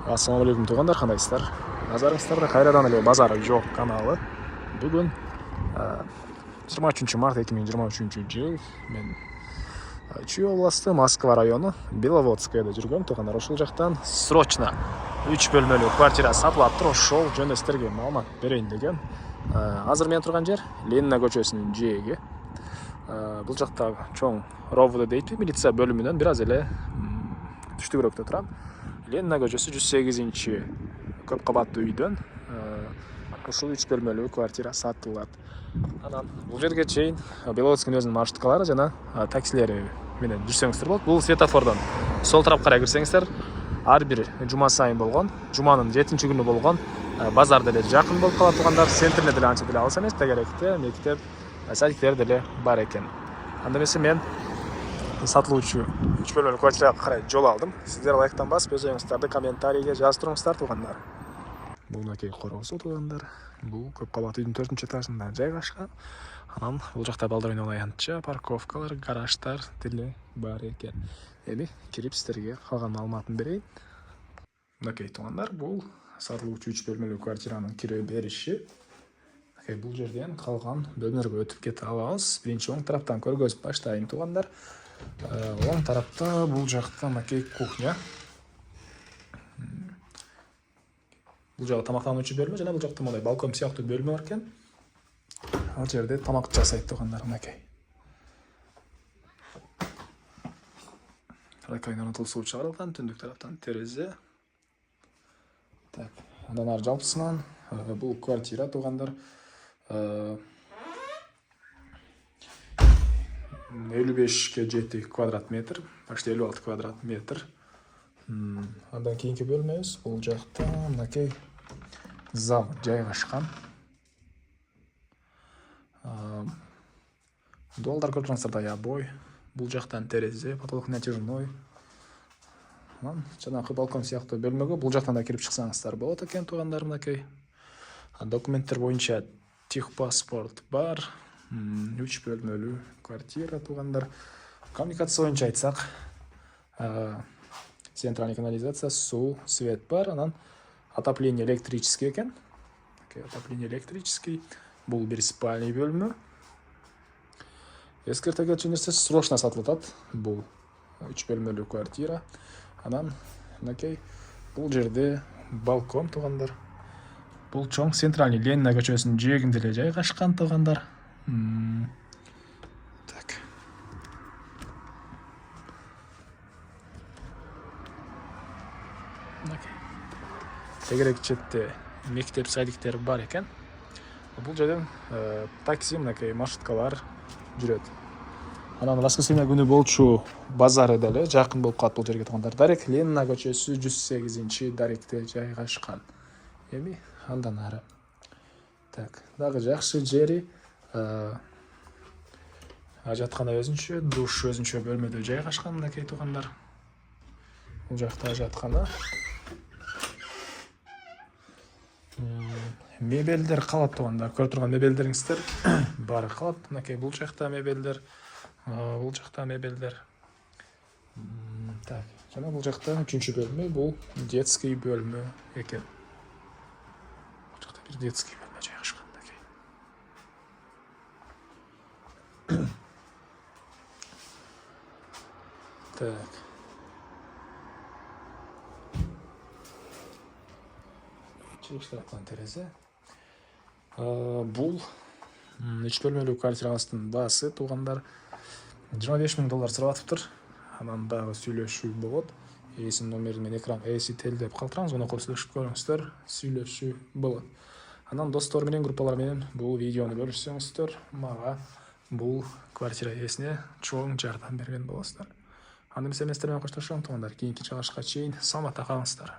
Ассалаумағалейкум туғандар, қандайсыздар? Назарыңыздарда қайрадан эле базары жоқ каналы. Бүгін 23 март 2023 жыл. Мен Чүй областы Москва районы Беловодскаяда жүргөм туғандар. Ошол жактан срочно 3 бөлмөлүү квартира сатылып тур. Ошол жөнүндө сиздерге маалымат берейин деген. Азыр мен турган жер Ленина көчөсүнүн жээги. Бул жакта чоң ровд дейт, милиция бөлүмүнөн бир аз эле түштүгүрөктө турам. Ленина көчөсү 108-чи көп кабаттуу үйдөн ушул 3 бөлмөлүү квартира сатылат. Анан бул жерге чейин Беловодскийдин өзүнүн маршруткалары жана таксилери менен жүрсөңүздөр болот. Бул светофордон сол тарапка карай кирсеңиздер, ар бир жума сайын болгон, жуманын 7-күнү болгон базар деле жакын болуп калат тугандар. Центрине деле анча деле алыс эмес, тегеректе мектеп, садиктер деле бар экен. Анда эмесе мен сатылуучу 3 бөлмөлүү квартирага карай жол алдым. Сиздер лайктан басып, өз оюңуздарды комментарийге жазып туруңуздар тугандар. Бул мынакей короосу тугандар. Бул көп кабаттуу үйдүн 4-этажында жайгашкан. Анан бул жакта балдар ойногон аянтча, парковкалар, гараждар деле бар экен. Эми кирип сиздерге калган маалыматын берейин. Мынакей тугандар, бул сатылуучу 3 бөлмөлүү квартиранын кире бериши. Бул жерден калган бөлмөлөргө өтүп кете алабыз. Биринчи оң тараптан көргөзүп баштайын тугандар. Оң тарапта бул жакта мынакей кухня. Бул жагы тамактануучу бөлмө жана бул жакта мондай балкон сыяктуу бөлмө бар экен. Ал жерде тамак жасайт тугандар, мынакей. Ракайнанын суу чыгарылган, түндүк тараптан терезе. Так, андан ары жалпысынан бул квартира тугандар 55-ке 7 квадрат метр, почти 56 квадрат метр. Андан кийинки бөлмөбүз бул жакта мынакей зал жайгашкан. Дуалдар көрүп турсаңыздар да обой. Бул жактан терезе, потолок натяжной. Анан жанагы балкон сыяктуу бөлмөгө бул жактан да кирип чыксаңыздар болот экен тугандар, мынакей. Документтер боюнча техпаспорт бар. 3 бөлмөлүү квартира тугандар. Коммуникация боюнча айтсак, центральный канализация, суу, свет бар. Анан отопление электрический экен. Отопление электрический. Бул бир спальный бөлмө. Эскерте кетчү нерсе срочно сатылып атат. Бул 3 бөлмөлүү квартира. Анан мынакей бул жерде балкон тугандар. Бул чоң центральный Ленина көчөсүнүн жээгинде эле жайгашкан тугандар. Так. Тегерек четте мектеп, садиктер бар экен. Бул жерден такси, мынакей маршруткалар жүрөт. Анан воскресенье күнү болчу базары деле жакын болуп калат бул жерге тугандар. Дарек Ленина көчөсү 108-чи даректе жайгашкан. Эми андан ары. Так, дагы жакшы жери. Ажаткана өзүнчө, душ өзүнчө бөлмөдө жайгашкан, мынакей тугандар. Бул жакта ажаткана. Мебелдер калат тугандар. Көрүп турган мебелдериңиздер баары калат. Мынакей бул жакта мебелдер, бул жакта мебелдер. Так, жана бул жакта 3-чү бөлмө, бул детский бөлмө экен. Бул жакта бир детский бөлмө жайгашкан, мынакей. Так. Чыгыш тараптан терезе. Бул 3 бөлмөлүү квартирабыздын баасы тугандар $25,000 сурап атыптыр. Анан дагы сүйлөшүү болот. Эсинин номерин мен экран эсител деп калтыраңыз, ону көрсөтүп көрүңүздөр, сүйлөшүү болот. Анан достор менен, группалар менен бул видеону бөлүшсөңүздөр, мага бул квартира ээсине чоң жардам берген болосуздар. Анда эмесе мен сиздер менен коштошом тугандар. Кийинки чыгышка чейин саламатта калыңыздар.